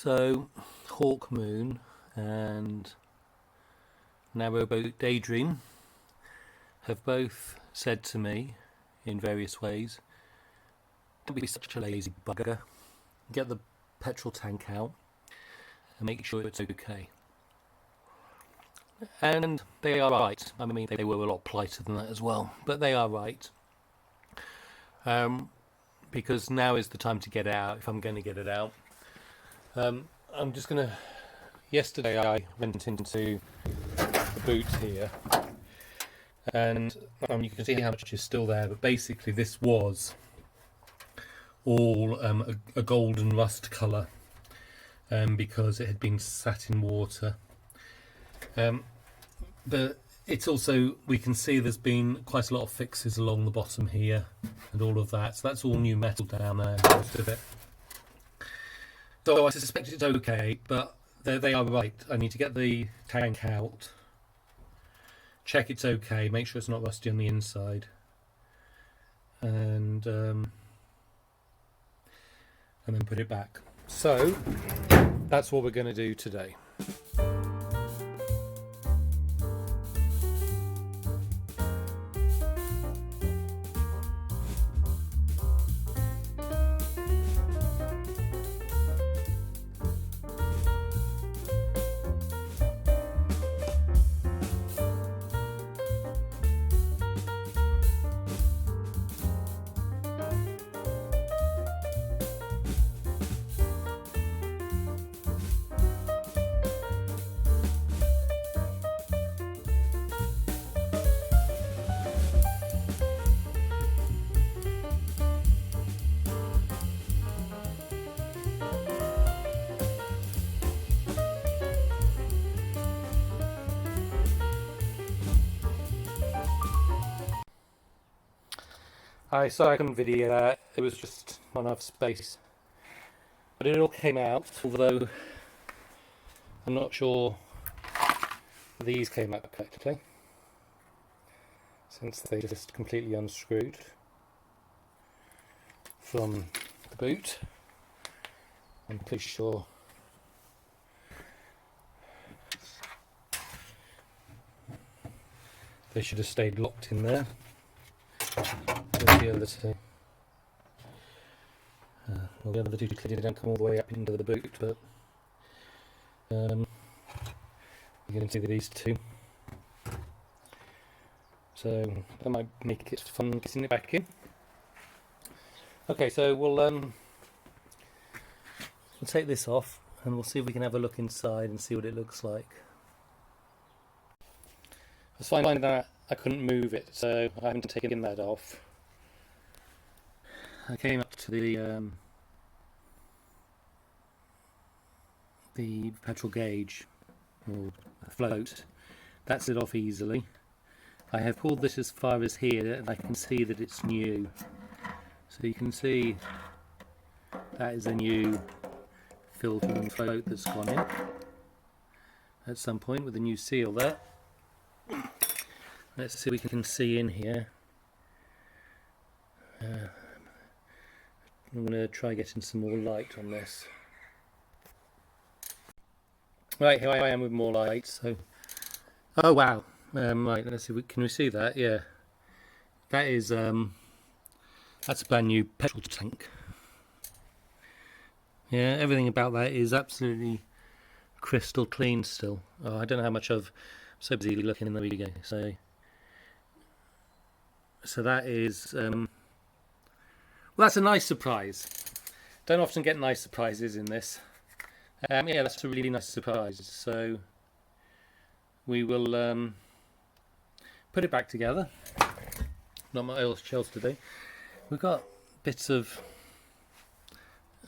So, Hawk Moon and Narrowboat Daydream have both said to me in various ways, don't be such a lazy bugger, get the petrol tank out and make sure it's okay. And they are right. I mean, they were a lot politer than that as well, but they are right. Because now is the time to get it out, if I'm going to get it out. I'm just going to... Yesterday I went into the boot here, and you can see how much is still there, but basically this was all a golden rust colour because it had been sat in water. But it's also, we can see there's been quite a lot of fixes along the bottom here and all of that, so that's all new metal down there, most of it. So I suspect it's okay, but they are right. I need to get the tank out, check it's okay, make sure it's not rusty on the inside, and then put it back. So that's what we're going to do today. Sorry I couldn't video that, it was just not enough space. But it all came out, although I'm not sure these came out correctly, since they just completely unscrewed from the boot. I'm pretty sure they should have stayed locked in there. The other two. Well, the other two clearly don't come all the way up into the boot, but you can see these two. So that might make it fun getting it back in. Okay, so we'll take this off and we'll see if we can have a look inside and see what it looks like. I was finding that I couldn't move it, so I haven't taken that off. I came up to the petrol gauge, or float. That slid off easily. I have pulled this as far as here and I can see that it's new. So you can see that is a new filter and float that's gone in at some point with a new seal there. Let's see if we can see in here. I'm going to try getting some more light on this. Right, here I am with more light. So, oh wow! Right, let's see. Can we see that? Yeah, that is that's a brand new petrol tank. Yeah, everything about that is absolutely crystal clean still. Oh, I don't know how much I've so busy looking in the video. So that is well, that's a nice surprise. Don't often get nice surprises in this. Yeah, that's a really nice surprise. So we will put it back together. Not my oil shells today. We've got bits of,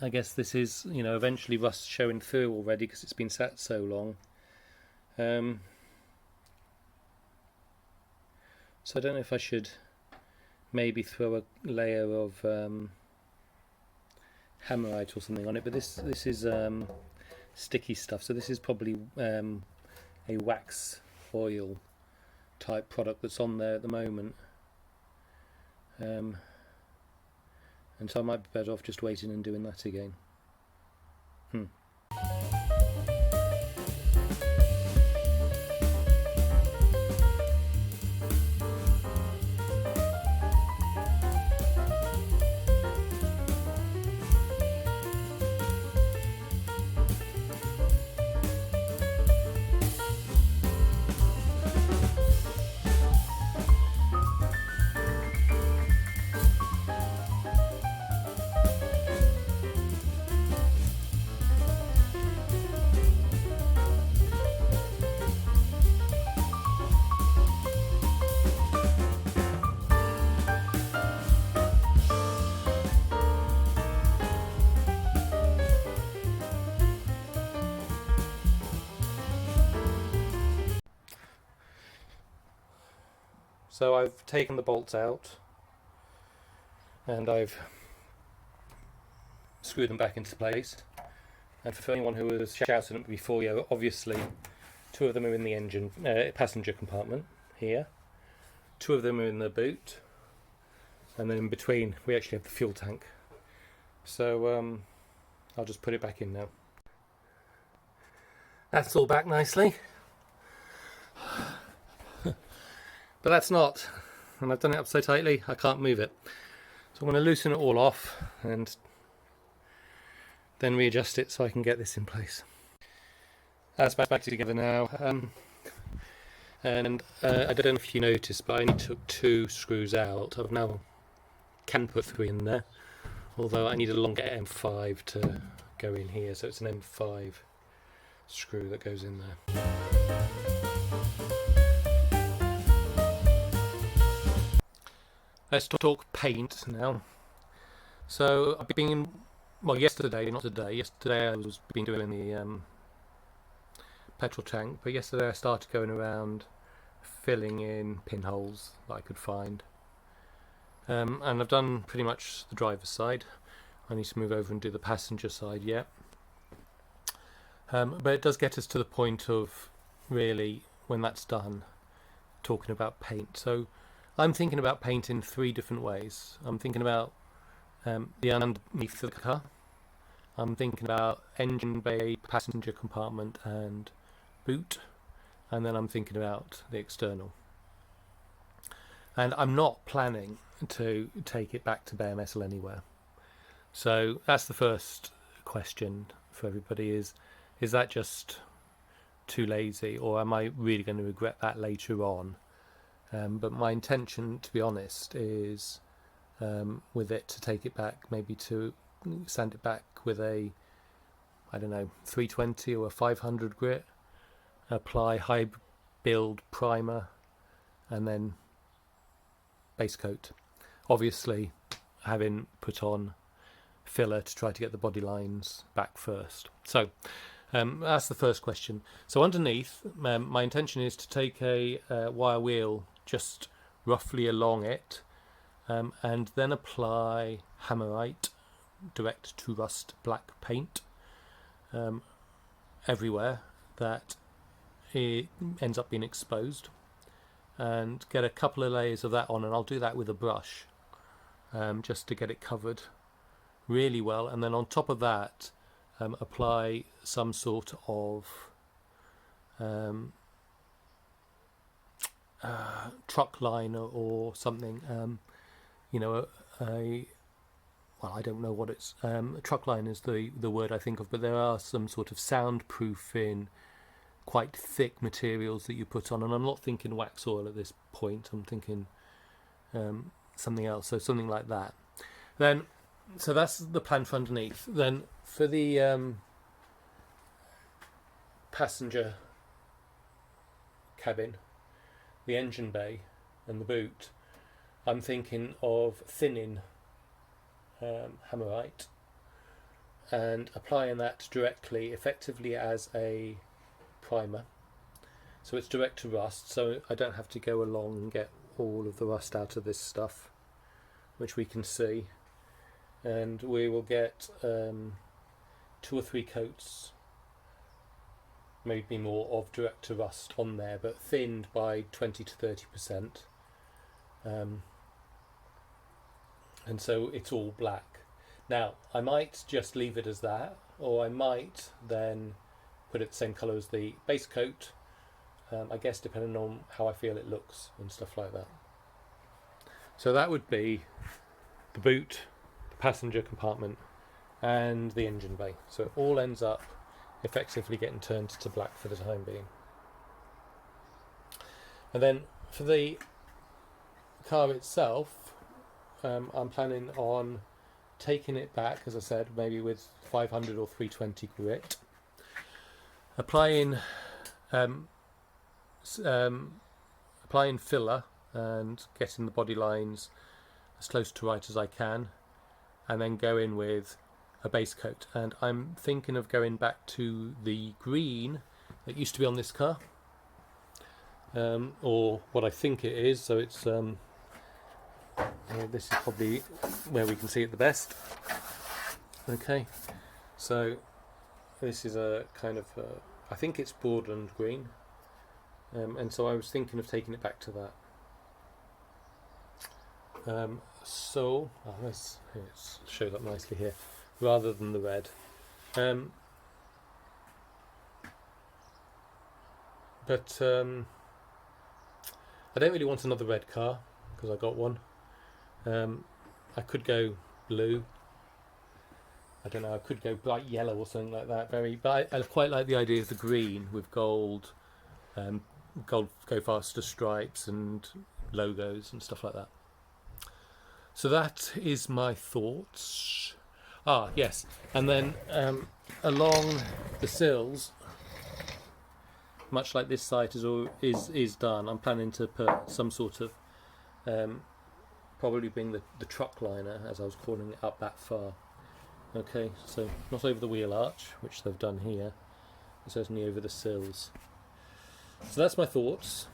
I guess this is, you know, eventually rust showing through already because it's been sat so long. So I don't know if I should maybe throw a layer of hammerite or something on it, but this is sticky stuff, so this is probably a wax oil type product that's on there at the moment, and so I might be better off just waiting and doing that again. So I've taken the bolts out and I've screwed them back into place. And for anyone who was shouting at me before, yeah, obviously 2 of them are in the engine passenger compartment here, 2 of them are in the boot, and then in between we actually have the fuel tank. So I'll just put it back in now. That's all back nicely. But that's not, and I've done it up so tightly I can't move it. So I'm going to loosen it all off and then readjust it so I can get this in place. That's back together now. And I don't know if you noticed, but I only took 2 screws out. I've now can put 3 in there, although I need a longer M5 to go in here, so it's an M5 screw that goes in there. Let's talk paint now. So I've been, well, yesterday, not today. Yesterday I was been doing the petrol tank, but yesterday I started going around filling in pinholes that I could find. And I've done pretty much the driver's side. I need to move over and do the passenger side yet. But it does get us to the point of really, when that's done, talking about paint. So I'm thinking about paint in 3 different ways. I'm thinking about the underneath of the car. I'm thinking about engine bay, passenger compartment and boot. And then I'm thinking about the external. And I'm not planning to take it back to bare metal anywhere. So that's the first question for everybody is that just too lazy, or am I really going to regret that later on? But my intention, to be honest, is with it to take it back, maybe to sand it back with a, I don't know, 320 or a 500 grit, apply high build primer, and then base coat. Obviously, having put on filler to try to get the body lines back first. So that's the first question. So underneath, my intention is to take a wire wheel just roughly along it, and then apply Hammerite direct to rust black paint everywhere that it ends up being exposed, and get a couple of layers of that on, and I'll do that with a brush just to get it covered really well, and then on top of that apply some sort of truck liner or something, you know, well, I don't know what it's, truck line is the word I think of, but there are some sort of soundproofing, quite thick materials that you put on, and I'm not thinking wax oil at this point, I'm thinking something else, so something like that. Then, so that's the plan for underneath. Then for the passenger cabin, the engine bay and the boot, I'm thinking of thinning Hammerite and applying that directly, effectively as a primer, so it's direct to rust, so I don't have to go along and get all of the rust out of this stuff, which we can see, and we will get 2 or 3 coats, maybe more, of direct to rust on there, but thinned by 20 to 30%, and so it's all black. Now I might just leave it as that or I might then put it the same colour as the base coat, I guess depending on how I feel it looks and stuff like that. So that would be the boot, the passenger compartment and the engine bay. So it all ends up effectively getting turned to black for the time being. And then for the car itself, I'm planning on taking it back, as I said, maybe with 500 or 320 grit, applying filler and getting the body lines as close to right as I can, and then go in with a base coat. And I'm thinking of going back to the green that used to be on this car, or what I think it is. So it's this is probably where we can see it the best. Okay, so this is a kind of I think it's Broadland green, and so I was thinking of taking it back to that. So let's show that nicely here, rather than the red. But I don't really want another red car because I got one. I could go blue. I don't know. I could go bright yellow or something like that. But I quite like the idea of the green with gold, gold go faster stripes and logos and stuff like that. So that is my thoughts. Ah, yes, and then along the sills, much like this site is done, I'm planning to put some sort of probably bring the truck liner, as I was calling it, up that far. Okay, so not over the wheel arch, which they've done here, but certainly over the sills. So that's my thoughts.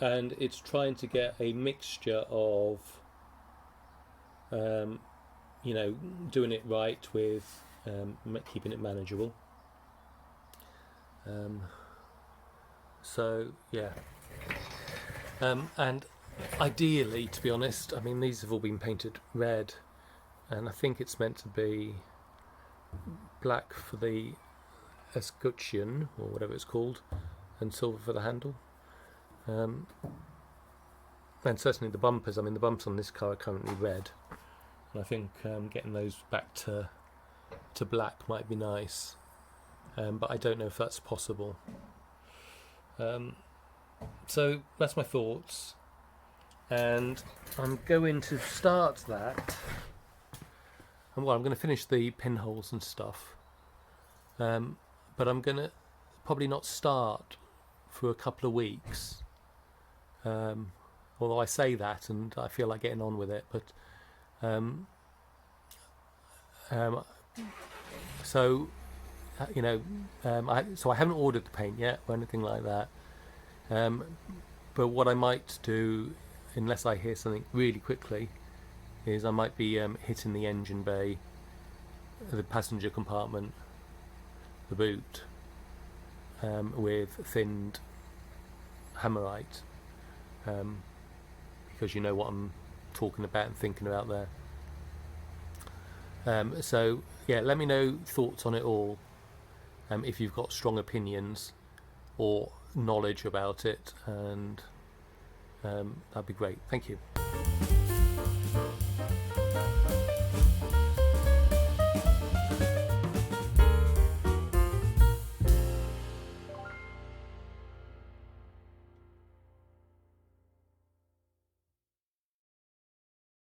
And it's trying to get a mixture of doing it right with keeping it manageable. So yeah, and ideally, to be honest, I mean, these have all been painted red, and I think it's meant to be black for the escutcheon or whatever it's called, and silver for the handle. And certainly the bumpers. I mean, the bumpers on this car are currently red, and I think getting those back to black might be nice, but I don't know if that's possible. So that's my thoughts, and I'm going to start that. And well, I'm going to finish the pinholes and stuff, but I'm going to probably not start for a couple of weeks. Although I say that and I feel like getting on with it, but so I haven't ordered the paint yet or anything like that. But what I might do, unless I hear something really quickly, is I might be hitting the engine bay, the passenger compartment, the boot, with thinned hammerite, because you know what I'm talking about and thinking about there. So yeah, let me know thoughts on it all, if you've got strong opinions or knowledge about it, and that'd be great. Thank you.